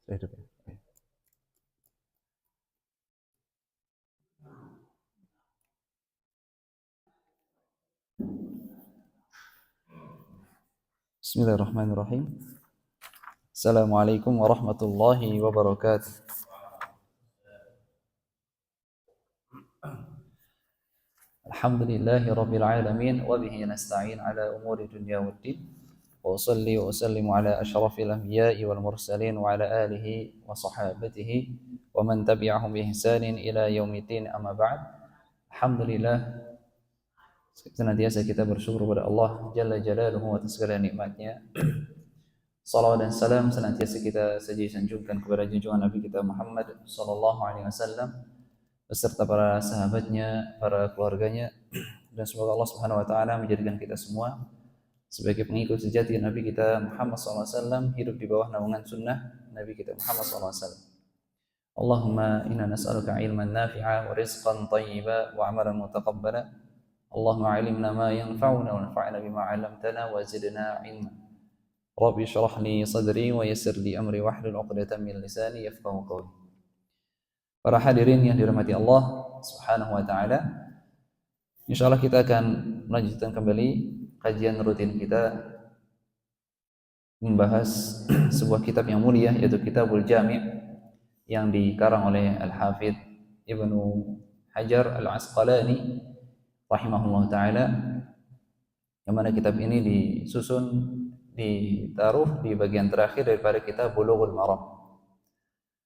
Hidup ya. Bismillahirrahmanirrahim. Assalamualaikum warahmatullahi wabarakatuh. Alhamdulillahi rabbil alamin wa bihi nasta'in ala umuri dunya waddin. Wa usalli wa usallimu ala asyrafil anbiya'i wal mursalin wa ala alihi wa sahabatihi wa man tabi'ahum bi ihsanin ila yaumiddin, amma ba'd. Alhamdulillah, senantiasa kita bersyukur kepada Allah Jalla Jalaluhu atas segala nikmatnya. Salawat dan salam senantiasa kita sanjungkan kepada junjungan Nabi kita Muhammad sallallahu alaihi wasallam beserta para sahabatnya, para keluarganya, dan semoga Allah Subhanahu wa taala menjadikan kita semua sebagai pengikut sejati Nabi kita Muhammad sallallahu alaihi wasallam, hidup di bawah naungan sunnah Nabi kita Muhammad sallallahu alaihi wasallam. Allahumma inna nas'aluka ilman nafi'a wa rizqan thayyiba wa amalan mutaqabbala. Allahumma 'allimna ma yanfa'una wa anfa'na bima 'allamtana wa zidna 'ilma. Rabbi syrah li sadri wa yassir li amri wahlul 'uqdatam min lisani yafqahu qawli. Para hadirin yang dirahmati Allah Subhanahu wa taala, insyaallah kita akan melanjutkan kembali kajian rutin kita membahas sebuah kitab yang mulia, yaitu Kitabul Jami' yang dikarang oleh Al-Hafidz Ibnu Hajar Al-Asqalani rahimahullah taala, yang mana kitab ini ditaruh di bagian terakhir daripada kitab Bulughul Maram.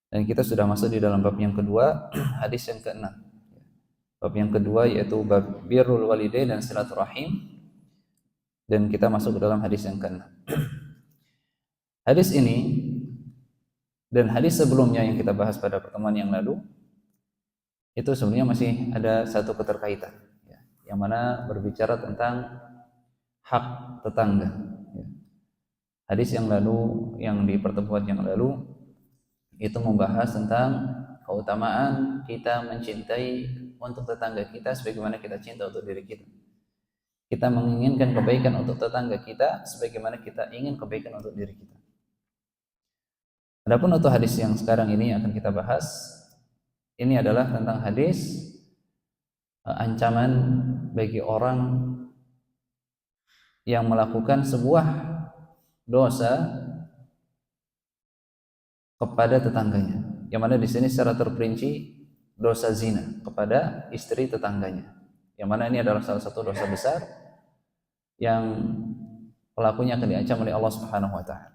Dan kita sudah masuk di dalam bab yang kedua, hadis yang ke-6. Bab yang kedua yaitu bab birrul walidain dan silaturahim, dan kita masuk ke dalam hadis yang ke-6. Hadis ini dan hadis sebelumnya yang kita bahas pada pertemuan yang lalu itu sebenarnya masih ada satu keterkaitan, yang mana berbicara tentang hak tetangga. Hadis yang lalu, yang di pertemuan yang lalu, itu membahas tentang keutamaan kita mencintai untuk tetangga kita sebagaimana kita cinta untuk diri kita. Kita menginginkan kebaikan untuk tetangga kita sebagaimana kita ingin kebaikan untuk diri kita. Adapun untuk hadis yang sekarang ini akan kita bahas, ini adalah tentang hadis ancaman bagi orang yang melakukan sebuah dosa kepada tetangganya, yang mana di sini secara terperinci dosa zina kepada istri tetangganya, yang mana ini adalah salah satu dosa besar yang pelakunya akan diancam oleh Allah Subhanahu wa taala.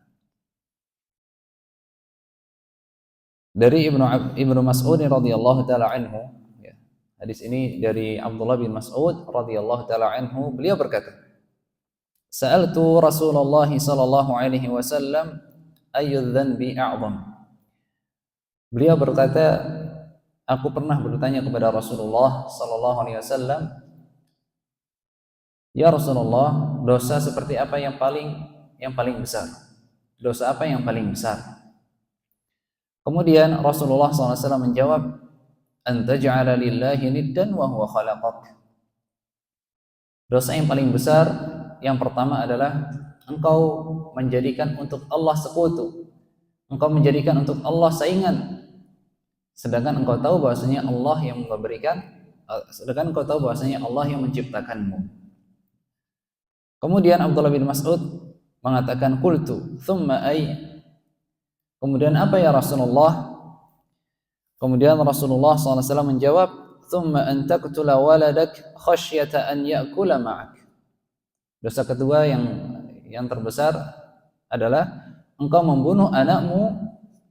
Dari Ibnu Mas'ud radhiyallahu taala anhu, hadis ini dari Abdullah bin Mas'ud radhiyallahu taala anhu, beliau berkata, "Sa'altu Rasulullah sallallahu alaihi wasallam ayyudz dzanbi a'zam." Beliau berkata, aku pernah bertanya kepada Rasulullah sallallahu alaihi wasallam, "Ya Rasulullah, dosa seperti apa yang paling besar? Dosa apa yang paling besar?" Kemudian Rasulullah SAW menjawab, "An taj'ala lillahi niddan wa huwa khalaqak." Dosa yang paling besar yang pertama adalah engkau menjadikan untuk Allah sekutu, engkau menjadikan untuk Allah saingan, sedangkan engkau tahu bahwasanya Allah yang memberikan, sedangkan engkau tahu bahwasanya Allah yang menciptakanmu. Kemudian Abdullah bin Mas'ud mengatakan, "Qultu, thumma ay?" Kemudian apa ya Rasulullah? Kemudian Rasulullah SAW menjawab, "Thumma an taqtula waladak khasyata an ya'kula ma'ak." Dosa kedua yang terbesar adalah engkau membunuh anakmu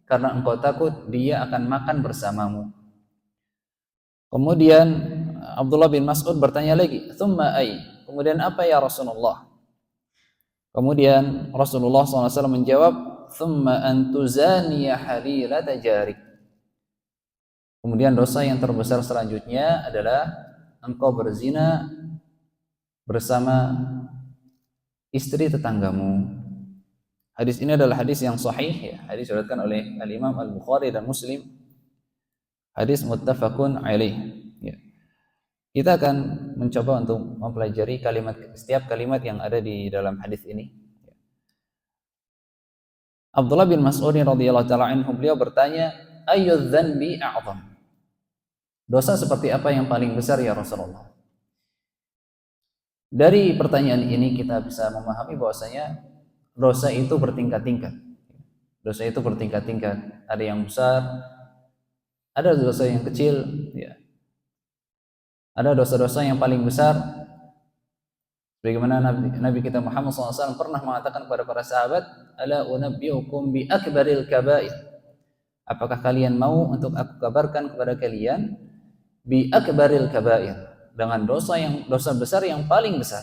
karena engkau takut dia akan makan bersamamu. Kemudian Abdullah bin Mas'ud bertanya lagi, "Thumma ay?" Kemudian apa ya Rasulullah? Kemudian Rasulullah SAW menjawab, "Thumma an tuzaniya halilata jarik." Kemudian dosa yang terbesar selanjutnya adalah engkau berzina bersama istri tetanggamu. Hadis ini adalah hadis yang sahih, ya. Hadis diriwayatkan oleh Al-Imam Al-Bukhari dan Muslim. Hadis muttafaqun alaih. Ya. Kita akan mencoba untuk mempelajari setiap kalimat yang ada di dalam hadis ini. Abdullah bin Mas'ud radhiyallahu taala anhu, beliau bertanya, "Ayyudz dzanbi a'zam?" Dosa seperti apa yang paling besar ya Rasulullah? Dari pertanyaan ini kita bisa memahami bahwasanya dosa itu bertingkat-tingkat. Dosa itu bertingkat-tingkat. Ada yang besar, ada dosa yang kecil, ya. Ada dosa-dosa yang paling besar. Bagaimana Nabi kita Muhammad SAW pernah mengatakan kepada para sahabat, "Ala unabbiukum bi akbaril kabair." Apakah kalian mau untuk aku kabarkan kepada kalian bi akbaril kabair, dengan dosa besar yang paling besar.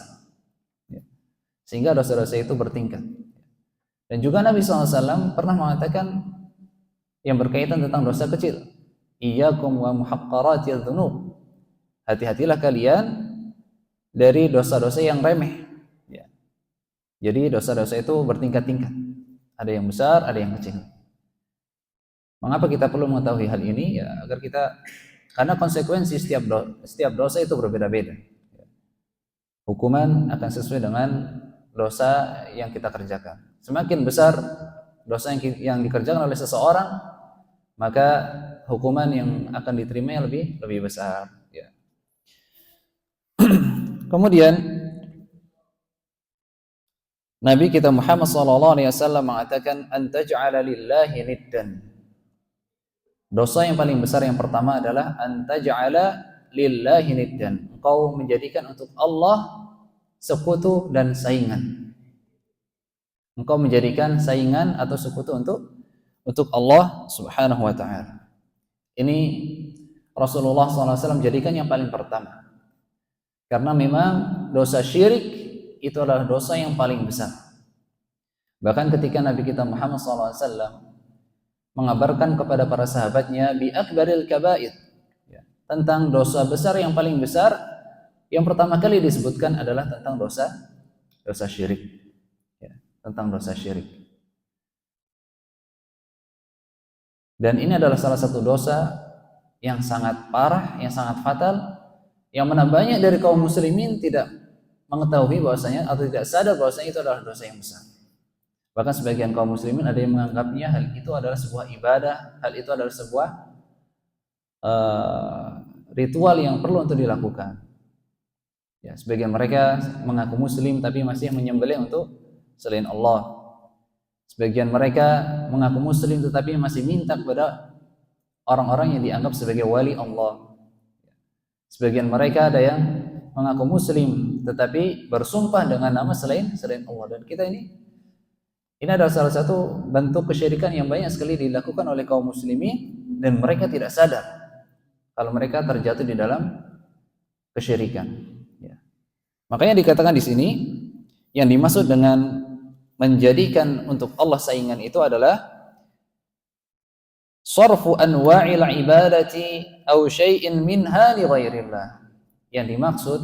Sehingga dosa-dosa itu bertingkat. Dan juga Nabi SAW pernah mengatakan yang berkaitan tentang dosa kecil, iyyakum wa muhaqqaratil dzunub. Hati-hatilah kalian dari dosa-dosa yang remeh. Ya. Jadi dosa-dosa itu bertingkat-tingkat. Ada yang besar, ada yang kecil. Mengapa kita perlu mengetahui hal ini? Ya, agar kita, karena konsekuensi setiap dosa itu berbeda-beda. Hukuman akan sesuai dengan dosa yang kita kerjakan. Semakin besar dosa yang dikerjakan oleh seseorang, maka hukuman yang akan diterima lebih besar. Ya. Kemudian Nabi kita Muhammad SAW mengatakan, "Antaj'ala lillahi niddan." Dosa yang paling besar yang pertama adalah antaj'ala lillahi niddan. Engkau menjadikan untuk Allah sekutu dan saingan. Engkau menjadikan saingan atau sekutu untuk Allah Subhanahu wa taala. Ini Rasulullah SAW jadikan yang paling pertama. Karena memang dosa syirik itu adalah dosa yang paling besar. Bahkan ketika Nabi kita Muhammad SAW mengabarkan kepada para sahabatnya bi akbaril kabair, ya, tentang dosa besar yang paling besar, yang pertama kali disebutkan adalah tentang dosa syirik, ya, tentang dosa syirik. Dan ini adalah salah satu dosa yang sangat parah, yang sangat fatal, yang mana banyak dari kaum muslimin tidak mengetahui bahwasanya atau tidak sadar bahwasanya itu adalah dosa yang besar. Bahkan sebagian kaum muslimin ada yang menganggapnya hal itu adalah sebuah ibadah, hal itu adalah sebuah ritual yang perlu untuk dilakukan. Ya, sebagian mereka mengaku muslim tapi masih menyembelih untuk selain Allah. Sebagian mereka mengaku muslim tetapi masih minta kepada orang-orang yang dianggap sebagai wali Allah. Sebagian mereka ada yang mengaku muslim tetapi bersumpah dengan nama selain Allah. Dan kita ini adalah salah satu bentuk kesyirikan yang banyak sekali dilakukan oleh kaum muslimin dan mereka tidak sadar kalau mereka terjatuh di dalam kesyirikan. Ya. Makanya dikatakan di sini yang dimaksud dengan menjadikan untuk Allah saingan itu adalah sarfu anwa'il ibadati aw syai'in minha li ghairillah. Yang dimaksud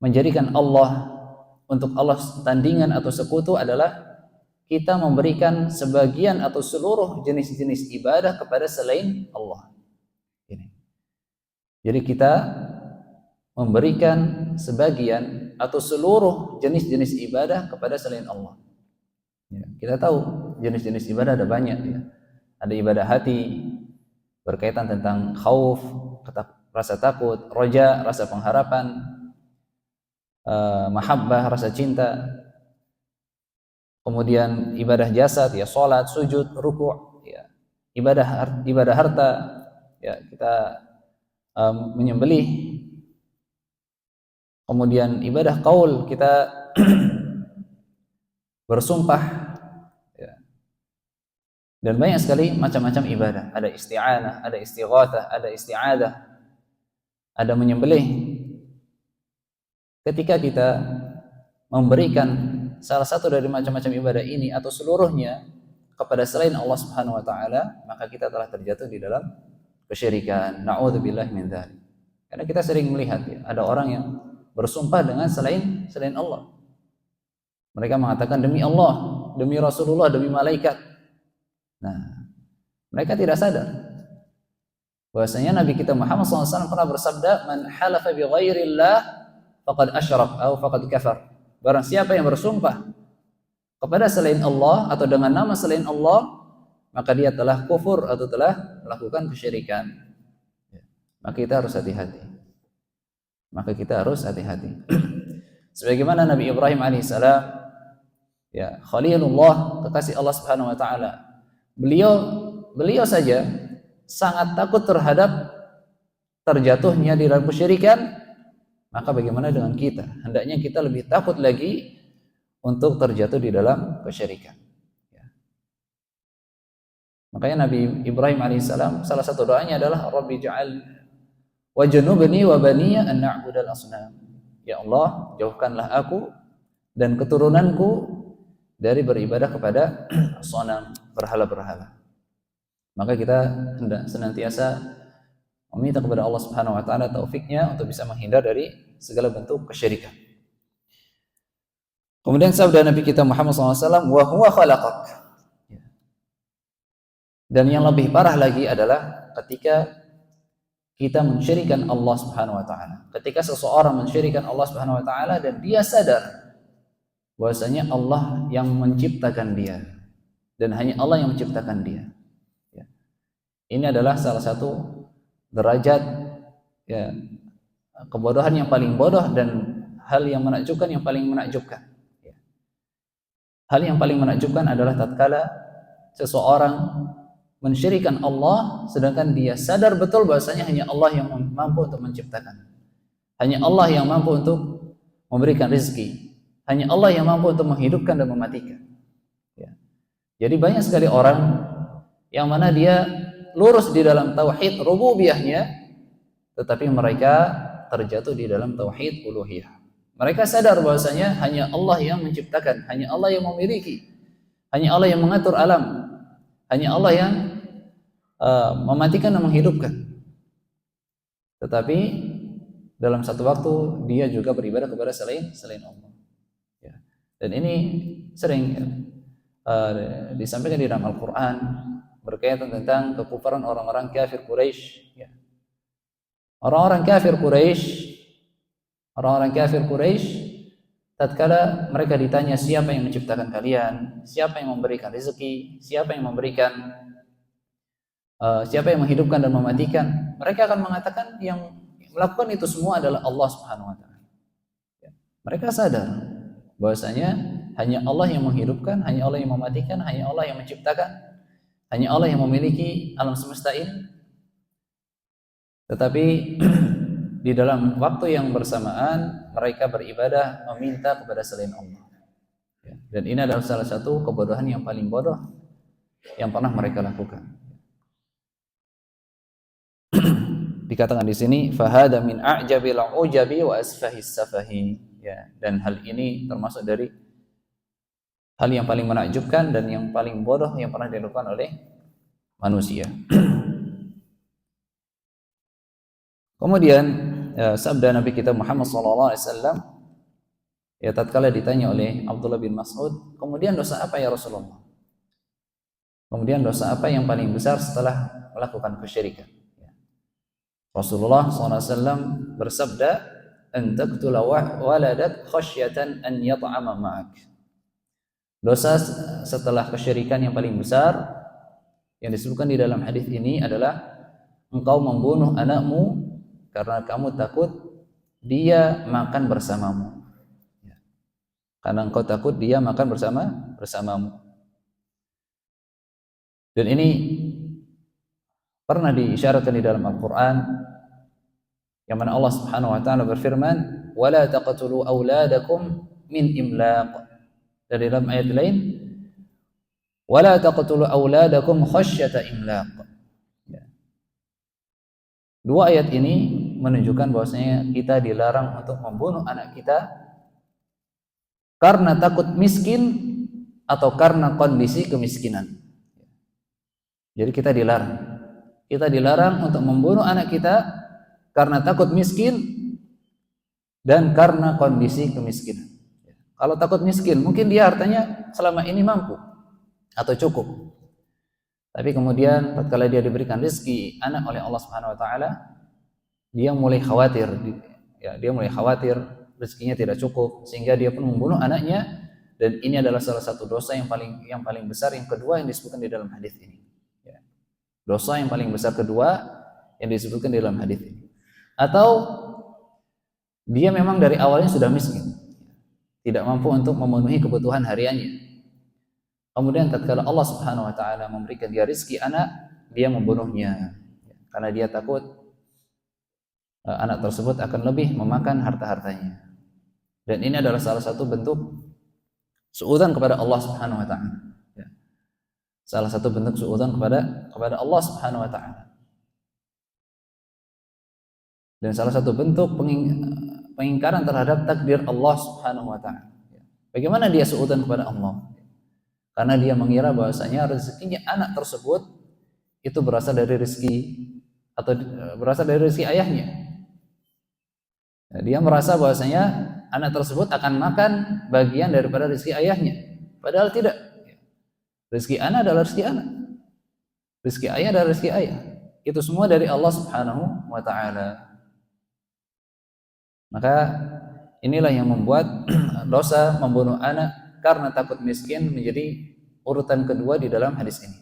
menjadikan Allah untuk Allah tandingan atau sekutu adalah kita memberikan sebagian atau seluruh jenis-jenis ibadah kepada selain Allah. Ini. Jadi kita memberikan sebagian atau seluruh jenis-jenis ibadah kepada selain Allah. Ya, kita tahu jenis-jenis ibadah ada banyak. Ya. Ada ibadah hati berkaitan tentang khauf, rasa takut, roja, rasa pengharapan, mahabbah, rasa cinta. Kemudian ibadah jasad, ya salat, sujud, ruku', ya. Ibadah harta, ya kita menyembelih. Kemudian ibadah qaul, kita bersumpah, ya. Dan banyak sekali macam-macam ibadah. Ada isti'anah, ada istighatsah, ada isti'adah, ada menyembelih. Ketika kita memberikan salah satu dari macam-macam ibadah ini atau seluruhnya kepada selain Allah Subhanahu wa taala, maka kita telah terjatuh di dalam kesyirikan. Na'udzubillah min dzalik. Karena kita sering melihat, ya, ada orang yang bersumpah dengan selain Allah. Mereka mengatakan demi Allah, demi Rasulullah, demi malaikat. Nah, mereka tidak sadar bahwasanya Nabi kita Muhammad SAW pernah bersabda, "Man halafa bi ghairillah faqad asyrak atau faqad kafar." Barang siapa yang bersumpah kepada selain Allah atau dengan nama selain Allah, maka dia telah kufur atau telah melakukan kesyirikan. Maka kita harus hati-hati. Sebagaimana Nabi Ibrahim alaihissalam, ya, Khalilullah, kekasih Allah Subhanahu wa taala. Beliau saja sangat takut terhadap terjatuhnya di dalam kesyirikan, maka bagaimana dengan kita? Hendaknya kita lebih takut lagi untuk terjatuh di dalam kesyirikan. Ya. Makanya Nabi Ibrahim alaihissalam salah satu doanya adalah Rabbi ja'al wajnubni wa baniya an na'budal asnam. Ya Allah, jauhkanlah aku dan keturunanku dari beribadah kepada asnam, berhala-berhala. Maka kita hendak senantiasa meminta kepada Allah Subhanahu wa taala taufiknya untuk bisa menghindar dari segala bentuk kesyirikan. Kemudian sabda Nabi kita Muhammad SAW, wa huwa khalaqak. Dan yang lebih parah lagi adalah ketika kita mensyirikan Allah Subhanahu wa taala. Ketika seseorang mensyirikan Allah Subhanahu wa taala dan dia sadar bahwasanya Allah yang menciptakan dia dan hanya Allah yang menciptakan dia. Ya. Ini adalah salah satu derajat, ya, kebodohan yang paling bodoh dan hal yang menakjubkan yang paling menakjubkan. Ya. Hal yang paling menakjubkan adalah tatkala seseorang mensyirikan Allah sedangkan dia sadar betul bahwasanya hanya Allah yang mampu untuk menciptakan. Hanya Allah yang mampu untuk memberikan rezeki. Hanya Allah yang mampu untuk menghidupkan dan mematikan. Ya. Jadi banyak sekali orang yang mana dia lurus di dalam tauhid rububiyahnya, tetapi mereka terjatuh di dalam tauhid uluhiyah. Mereka sadar bahwasanya hanya Allah yang menciptakan, hanya Allah yang memiliki, hanya Allah yang mengatur alam, hanya Allah yang mematikan dan menghidupkan. Tetapi dalam satu waktu dia juga beribadah kepada selain Allah. Ya. Dan ini sering disampaikan di dalam Al-Quran berkaitan tentang kekufuran orang-orang kafir Quraisy. Ya. Orang-orang kafir Quraisy, tatkala mereka ditanya siapa yang menciptakan kalian, siapa yang memberikan rezeki, siapa yang menghidupkan dan mematikan, mereka akan mengatakan yang melakukan itu semua adalah Allah Subhanahu wa taala. Ya. Mereka sadar bahwasanya hanya Allah yang menghidupkan, hanya Allah yang mematikan, hanya Allah yang menciptakan, hanya Allah yang memiliki alam semesta ini. Tetapi di dalam waktu yang bersamaan mereka beribadah meminta kepada selain Allah. Ya. Dan ini adalah salah satu kebodohan yang paling bodoh yang pernah mereka lakukan. Dikatakan di sini fahada min a'jabil ujabi wa asfahis safahi. Ya, dan hal ini termasuk dari hal yang paling menakjubkan dan yang paling bodoh yang pernah dilakukan oleh manusia. Kemudian sabda Nabi kita Muhammad SAW, ya, tatkala ditanya oleh Abdullah bin Mas'ud, kemudian dosa apa ya Rasulullah? Kemudian dosa apa yang paling besar setelah melakukan kesyirikan? Ya. Rasulullah SAW bersabda, an taqtula waladak khasyatan an yat'ama ma'ak. Dosa setelah kesyirikan yang paling besar yang disebutkan di dalam hadis ini adalah engkau membunuh anakmu karena kamu takut dia makan bersamamu. Ya. Karena engkau takut dia makan bersamamu. Dan ini pernah diisyaratkan di dalam Al-Quran, yang mana Allah Subhanahu wa taala berfirman, "Wala taqtulu auladakum min imlaq." Dan dalam ayat lain, "Wala taqtulu auladakum khasyata imlaq." Ya. Dua ayat ini menunjukkan bahwasanya kita dilarang untuk membunuh anak kita karena takut miskin atau karena kondisi kemiskinan. Jadi kita dilarang. Kita dilarang untuk membunuh anak kita karena takut miskin dan karena kondisi kemiskinan. Kalau takut miskin, mungkin dia hartanya selama ini mampu atau cukup. Tapi kemudian tatkala dia diberikan rezeki anak oleh Allah Subhanahu wa taala, dia mulai khawatir, rezekinya tidak cukup sehingga dia pun membunuh anaknya Dan ini adalah salah satu dosa yang paling besar yang kedua yang disebutkan di dalam hadis ini. Ya. Dosa yang paling besar kedua yang disebutkan di dalam hadis ini. Atau dia memang dari awalnya sudah miskin, tidak mampu untuk memenuhi kebutuhan hariannya. Kemudian tatkala Allah Subhanahu wa taala memberikan dia rezeki anak, dia membunuhnya karena dia takut anak tersebut akan lebih memakan harta-hartanya. Dan ini adalah salah satu bentuk suudzon kepada Allah Subhanahu wa taala. Ya. Salah satu bentuk suudzon kepada Allah Subhanahu wa taala. Dan salah satu bentuk pengingkaran terhadap takdir Allah Subhanahu wa taala. Bagaimana dia suudzon kepada Allah? Karena dia mengira bahwasanya rezekinya anak tersebut itu berasal dari rezeki atau berasal dari rezeki ayahnya. Dia merasa bahwasanya anak tersebut akan makan bagian daripada rezeki ayahnya. Padahal tidak. Rezeki anak adalah rezeki anak. Rezeki ayah adalah rezeki ayah. Itu semua dari Allah Subhanahu wa taala. Maka inilah yang membuat dosa membunuh anak karena takut miskin menjadi urutan kedua di dalam hadis ini.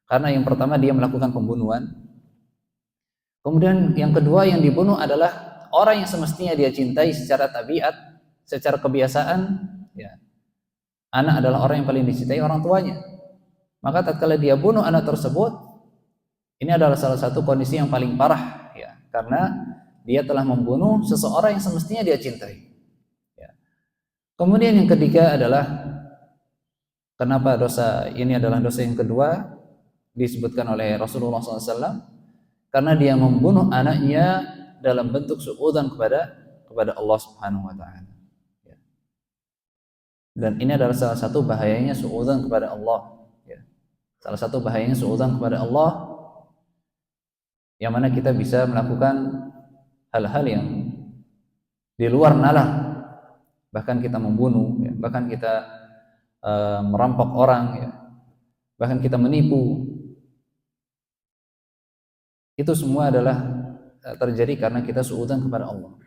Karena yang pertama dia melakukan pembunuhan. Kemudian yang kedua yang dibunuh adalah orang yang semestinya dia cintai secara tabiat, secara kebiasaan. Ya. Anak adalah orang yang paling dicintai orang tuanya. Maka tatkala dia bunuh anak tersebut, ini adalah salah satu kondisi yang paling parah, ya, karena dia telah membunuh seseorang yang semestinya dia cintai. Ya. Kemudian yang ketiga adalah kenapa dosa ini adalah dosa yang kedua disebutkan oleh Rasulullah SAW, karena dia membunuh anaknya dalam bentuk suudzon kepada Allah Subhanahu wa taala. Ya. Dan ini adalah salah satu bahayanya suudzon kepada Allah. Ya. Salah satu bahayanya suudzon kepada Allah yang mana kita bisa melakukan hal-hal yang di luar nalar, bahkan kita membunuh, ya, bahkan kita merampok orang, ya, bahkan kita menipu. Itu semua adalah terjadi karena kita suudzon kepada Allah.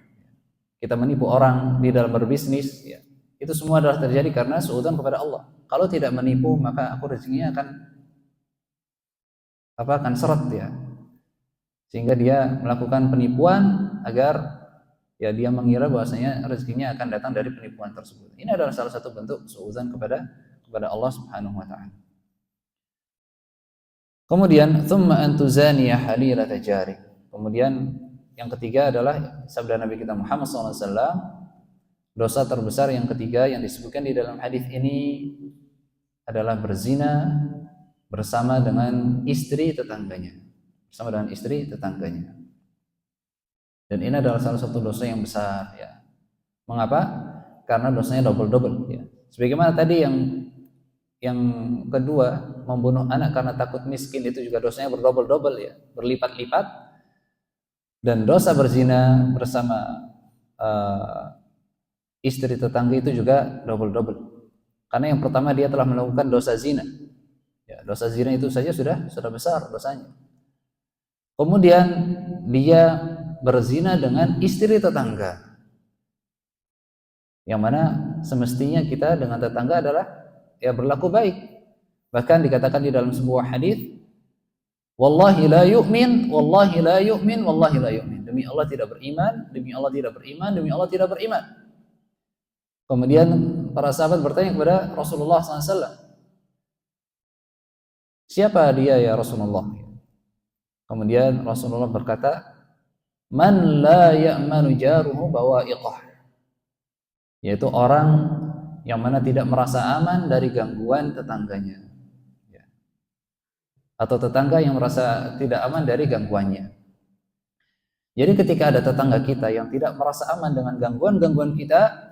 Kita menipu orang di dalam berbisnis, ya, itu semua adalah terjadi karena suudzon kepada Allah. Kalau tidak menipu, maka aku rezekinya akan seret, ya. Sehingga dia melakukan penipuan agar ya dia mengira bahwasanya rezekinya akan datang dari penipuan tersebut. Ini adalah salah satu bentuk suudzon kepada Allah Subhanahu wa taala. Kemudian tsumma antuzaniya halilata jarik. Kemudian yang ketiga adalah sabda Nabi kita Muhammad SAW, dosa terbesar yang ketiga yang disebutkan di dalam hadis ini adalah berzina bersama dengan istri tetangganya. Bersama dengan istri tetangganya. Dan ini adalah salah satu dosa yang besar, ya. Mengapa? Karena dosanya double-double, ya. Sebagaimana tadi yang kedua, membunuh anak karena takut miskin, itu juga dosanya berdouble-double, ya, berlipat-lipat. Dan dosa berzina bersama istri tetangga itu juga double-double. Karena yang pertama dia telah melakukan dosa zina. Ya, dosa zina itu saja sudah besar dosanya. Kemudian dia berzina dengan istri tetangga, yang mana semestinya kita dengan tetangga adalah ya berlaku baik. Bahkan dikatakan di dalam sebuah hadis, wallahi la yu'min, wallahi la yu'min, wallahi la yu'min. Demi Allah tidak beriman, demi Allah tidak beriman, demi Allah tidak beriman. Kemudian para sahabat bertanya kepada Rasulullah SAW, siapa dia ya Rasulullah? Kemudian Rasulullah berkata, man la ya'manu jaruhu bawa'iqah, yaitu orang yang mana tidak merasa aman dari gangguan tetangganya, ya. Atau tetangga yang merasa tidak aman dari gangguannya. Jadi ketika ada tetangga kita yang tidak merasa aman dengan gangguan-gangguan kita,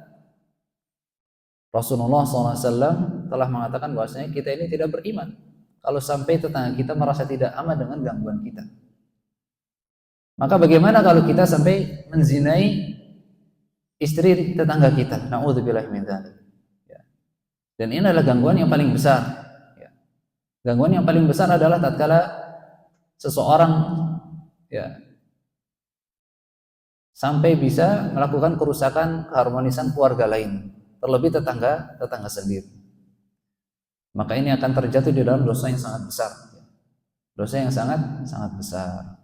Rasulullah SAW telah mengatakan bahwasanya kita ini tidak beriman kalau sampai tetangga kita merasa tidak aman dengan gangguan kita. Maka bagaimana kalau kita sampai menzinai istri tetangga kita? Na'udzubillahi min dzalik. Ya. Dan ini adalah gangguan yang paling besar. Ya. Gangguan yang paling besar adalah tatkala seseorang ya sampai bisa melakukan kerusakan keharmonisan keluarga lain, terlebih tetangga sendiri. Maka ini akan terjatuh di dalam dosa yang sangat besar. Dosa yang sangat besar.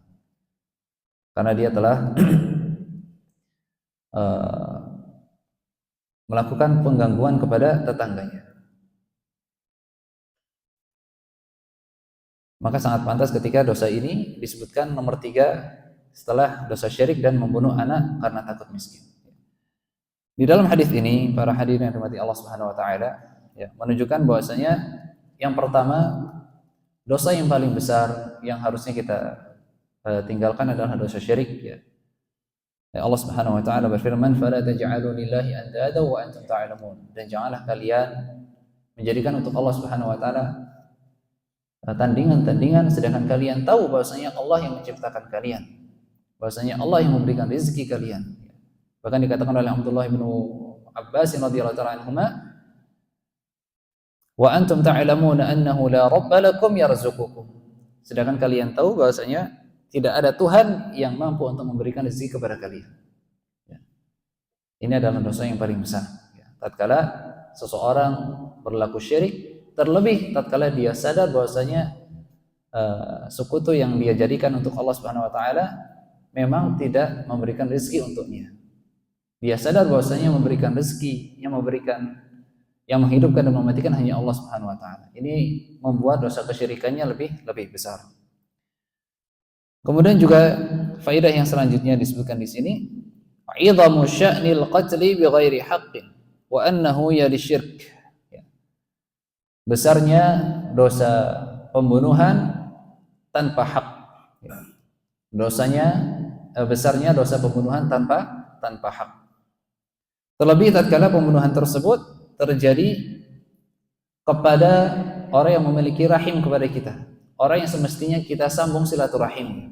Karena dia telah melakukan penggangguan kepada tetangganya. Maka sangat pantas ketika dosa ini disebutkan nomor 3 setelah dosa syirik dan membunuh anak karena takut miskin. Di dalam hadis ini, para hadirin yang dirahmati Allah Subhanahu wa taala, ya, menunjukkan bahwasanya yang pertama, dosa yang paling besar yang harusnya kita tinggalkan adalah dosa syirik, ya. Allah Subhanahu wa taala berfirman, "Fala taj'alu lillahi andada wa antum ta'lamun." Dan janganlah kalian menjadikan untuk Allah Subhanahu wa taala tandingan-tandingan sedangkan kalian tahu bahwasanya Allah yang menciptakan kalian, bahwasanya Allah yang memberikan rezeki kalian. Bahkan dikatakan oleh Abdullah bin Abbas radhiyallahu ta'ala anhuma, wa antum ta'lamuna annahu la rabba lakum yarzuqukum. Sedangkan kalian tahu bahwasanya tidak ada Tuhan yang mampu untuk memberikan rezeki kepada kalian. Ya. Ini adalah dosa yang paling besar. Ya. Tatkala seseorang berlaku syirik, terlebih tatkala dia sadar bahwasanya sekutu yang dia jadikan untuk Allah Subhanahu wa taala memang tidak memberikan rezeki untuknya. Dia sadar bahwasanya memberikan rezeki, yang menghidupkan dan mematikan hanya Allah Subhanahu wa taala. Ini membuat dosa kesyirikannya lebih besar. Kemudian juga faedah yang selanjutnya disebutkan di sini, "'idhamu sya'nil qatli bighairi haqqin wa annahu yali syirk." Besarnya dosa pembunuhan tanpa hak. Besarnya dosa pembunuhan tanpa hak. Terlebih tatkala pembunuhan tersebut terjadi kepada orang yang memiliki rahim kepada kita, orang yang semestinya kita sambung silaturahim.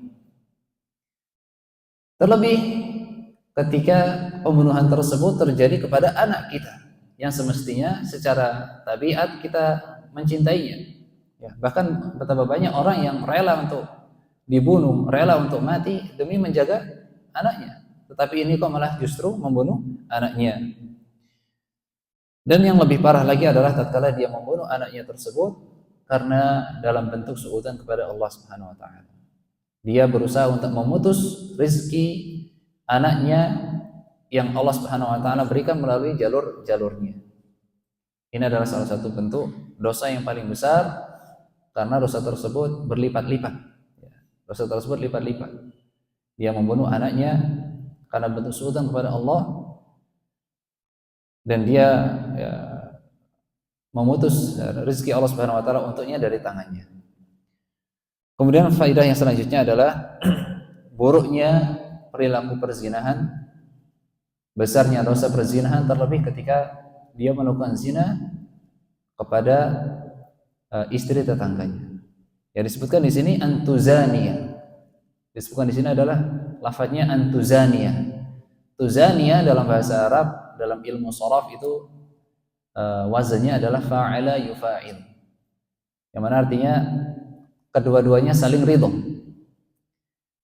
Terlebih ketika pembunuhan tersebut terjadi kepada anak kita yang semestinya secara tabiat kita mencintainya. Ya, bahkan betapa banyak orang yang rela untuk dibunuh, rela untuk mati demi menjaga anaknya. Tetapi ini kok malah justru membunuh anaknya. Dan yang lebih parah lagi adalah tatkala dia membunuh anaknya tersebut karena dalam bentuk suudzon kepada Allah Subhanahu wa taala. Dia berusaha untuk memutus rezeki anaknya yang Allah Subhanahu wa taala berikan melalui jalurnya. Ini adalah salah satu bentuk dosa yang paling besar karena dosa tersebut berlipat-lipat. Dosa tersebut lipat-lipat. Dia membunuh anaknya karena bentuk suudzon kepada Allah, dan dia memutus rezeki Allah Subhanahu wa taala untuknya dari tangannya. Kemudian faedah yang selanjutnya adalah buruknya perilaku perzinahan, besarnya dosa perzinahan, terlebih ketika dia melakukan zina kepada istri tetangganya. Yang disebutkan di sini antuzania. Disebutkan di sini adalah lafadznya antuzania. Tuzania dalam bahasa Arab, dalam ilmu sharaf itu wazannya adalah fa'ala yufa'il. Yang mana artinya kedua-duanya saling ridho.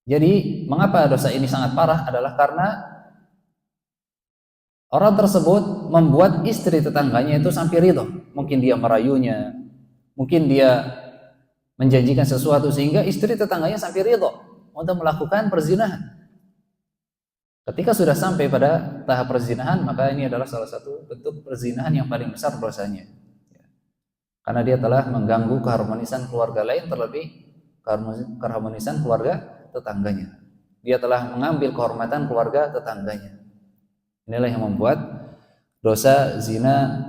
Jadi mengapa dosa ini sangat parah adalah karena orang tersebut membuat istri tetangganya itu sampai ridho. Mungkin dia merayunya, mungkin dia menjanjikan sesuatu sehingga istri tetangganya sampai ridho untuk melakukan perzinahan. Ketika sudah sampai pada tahap perzinahan, maka ini adalah salah satu bentuk perzinahan yang paling besar dosanya. Karena dia telah mengganggu keharmonisan keluarga lain, terlebih keharmonisan keluarga tetangganya. Dia telah mengambil kehormatan keluarga tetangganya. Inilah yang membuat dosa zina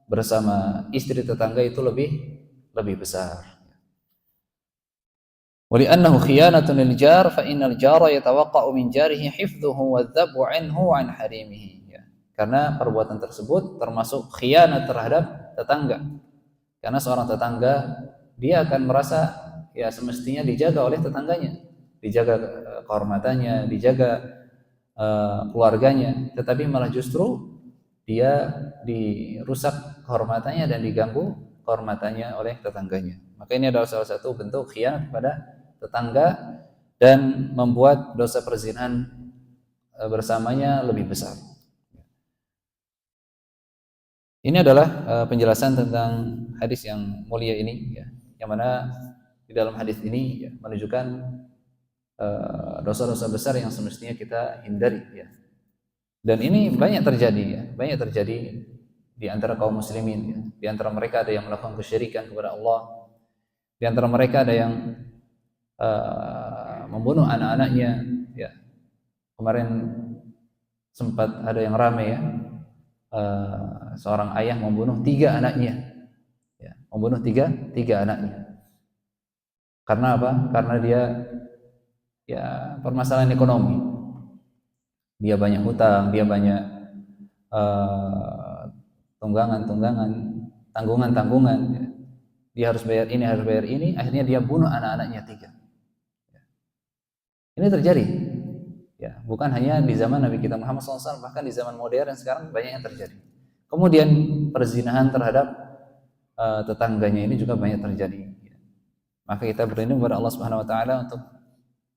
bersama istri tetangga itu lebih besar. Wali'annahu khiyanatun lil jar fa innal jara yatawaqqa'u min jarihi hifdhuhu wadzabu 'anhu 'an harimihi. Ya. Karena perbuatan tersebut termasuk khianat terhadap tetangga. Karena seorang tetangga dia akan merasa ya semestinya dijaga oleh tetangganya, dijaga kehormatannya, dijaga keluarganya, tetapi malah justru dia dirusak kehormatannya dan diganggu kehormatannya oleh tetangganya. Maka ini adalah salah satu bentuk khianat kepada tetangga dan membuat dosa perzinahan bersamanya lebih besar. Ini adalah penjelasan tentang hadis yang mulia ini, ya, yang mana di dalam hadis ini ya, menunjukkan dosa-dosa besar yang semestinya kita hindari, ya. Dan ini banyak terjadi, ya, banyak terjadi di antara kaum muslimin, ya. Di antara mereka ada yang melakukan kesyirikan kepada Allah, di antara mereka ada yang membunuh anak-anaknya, ya. Kemarin sempat ada yang ramai, ya, seorang ayah membunuh 3 anaknya, ya, membunuh tiga anaknya. Karena apa? Karena dia ya permasalahan ekonomi. Dia banyak hutang, dia banyak tunggangan-tunggangan, tanggungan-tanggungan. Ya. Dia harus bayar ini, harus bayar ini. Akhirnya dia bunuh anak-anaknya 3. Ya. Ini terjadi. Ya, bukan hanya di zaman Nabi kita Muhammad SAW, bahkan di zaman modern sekarang banyak yang terjadi. Kemudian perzinahan terhadap tetangganya ini juga banyak terjadi. Ya. Maka kita berlindung kepada Allah Subhanahu Wa Taala untuk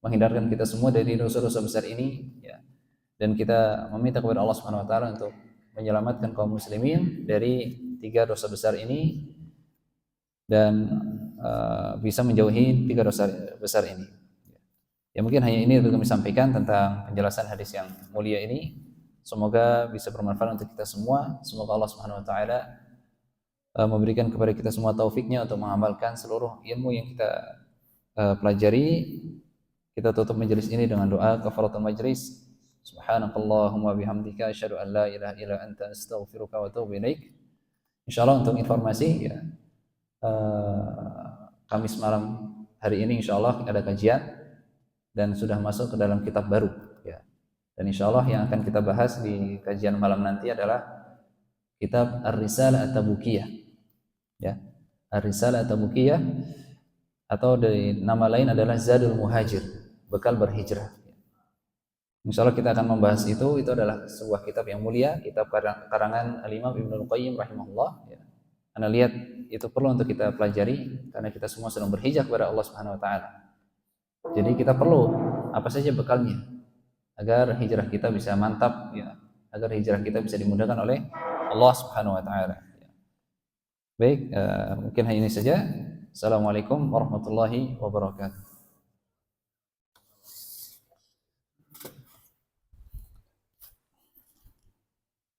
menghindarkan kita semua dari dosa-dosa besar ini, ya. Dan kita meminta kepada Allah Subhanahu Wa Taala untuk menyelamatkan kaum muslimin dari 3 dosa besar ini dan bisa menjauhi 3 dosa besar ini. Ya mungkin hanya ini yang kami sampaikan tentang penjelasan hadis yang mulia ini. Semoga bisa bermanfaat untuk kita semua. Semoga Allah Subhanahu Wa Taala memberikan kepada kita semua taufiknya untuk mengamalkan seluruh ilmu yang kita pelajari. Kita tutup majelis ini dengan doa kafaratul majlis. Subhanakallahumma bihamdika asyhadu an la ilaha illa anta astaghfiruka wa atubu ilaik. Insyaallah untuk informasi, ya, Kamis malam hari ini insyaallah ada kajian dan sudah masuk ke dalam kitab baru, ya. Dan insyaallah yang akan kita bahas di kajian malam nanti adalah kitab Ar-Risalah At-Tabukiyah, ya. Ar-Risalah At-Tabukiyah atau dari nama lain adalah Zadul Muhajir, bekal berhijrah. Insyaallah kita akan membahas itu adalah sebuah kitab yang mulia, kitab karangan Al-Imam Ibnul Qayyim rahimahullah, ya. Anda lihat itu perlu untuk kita pelajari karena kita semua sedang berhijrah kepada Allah Subhanahu Wa Taala. Jadi kita perlu apa saja bekalnya agar hijrah kita bisa mantap, ya, agar hijrah kita bisa dimudahkan oleh Allah Subhanahu Wa Taala. Baik, mungkin hanya ini saja. Assalamualaikum warahmatullahi wabarakatuh.